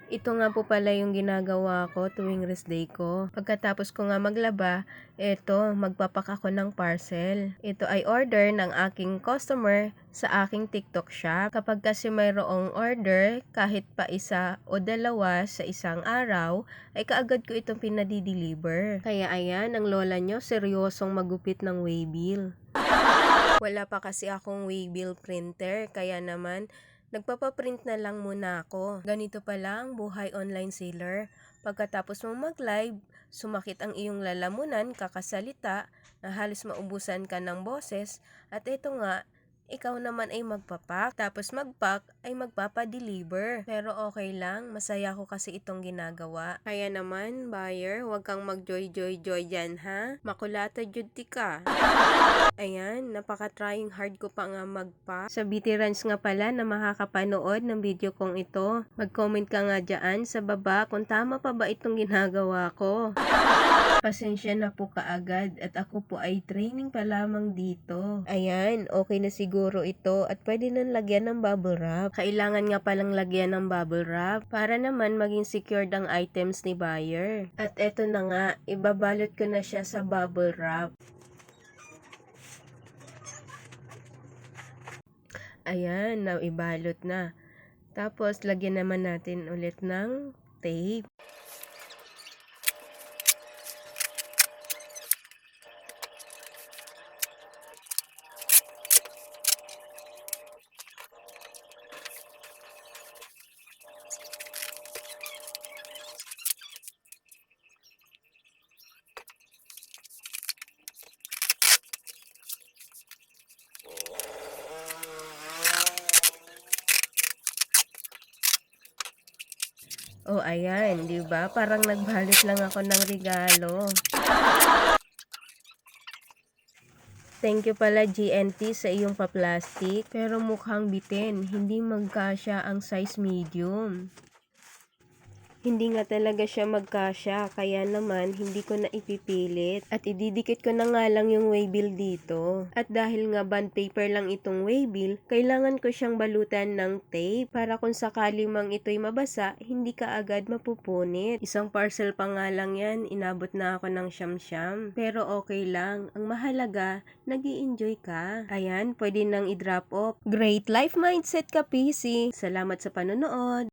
Ito nga po pala yung ginagawa ko tuwing rest day ko. Pagkatapos ko nga maglaba, magpapak ako ng parcel. Ito ay order ng aking customer sa aking TikTok shop. Kapag kasi mayroong order, kahit pa isa o dalawa sa isang araw, ay kaagad ko itong pinadi-deliver. Kaya ayan, ang lola nyo seryosong magupit ng waybill. Wala pa kasi akong waybill printer, kaya naman nagpapaprint na lang muna ako. Ganito pala ang buhay online seller. Pagkatapos mo mag-live, sumakit ang iyong lalamunan, kakasalita, na halos maubusan ka ng boses, at ito nga, ikaw naman ay magpapak, tapos magpack ay magpapadeliver. Pero okay lang, masaya ko kasi itong ginagawa. Kaya naman, buyer, huwag kang mag-joy-joy-joy dyan ha. Makulata jud ti ka. Ayan, napaka-trying hard ko pa nga magpa. Sa veterans nga pala na makakapanood ng video kong ito, mag-comment ka nga dyan sa baba kung tama pa ba itong ginagawa ko. Pasensya na po kaagad at ako po ay training pa lamang dito. Ayan, okay na siguro ito at pwede nang lagyan ng bubble wrap. Kailangan nga palang lagyan ng bubble wrap para naman maging secured ang items ni buyer. At eto na nga, ibabalot ko na siya sa bubble wrap. Ayan, naibalot na. Tapos, lagyan naman natin ulit ng tape. Oh, ayan, 'di ba? Parang nagbalot lang ako ng regalo. Thank you pala GNT sa iyong pa-plastic. Pero mukhang bitin, hindi magkasya ang size medium. Hindi nga talaga siya magkasya, kaya naman hindi ko na ipipilit. At ididikit ko na nga lang yung waybill dito. At dahil nga bond paper lang itong waybill, kailangan ko siyang balutan ng tape para kung sakali mang ito'y mabasa, hindi ka agad mapupunit. Isang parcel pa nga lang yan, inabot na ako ng siyam-siyam. Pero okay lang, ang mahalaga, nag-i-enjoy ka. Ayan, pwede nang i-drop off. Great life mindset ka, PC! Salamat sa panonood!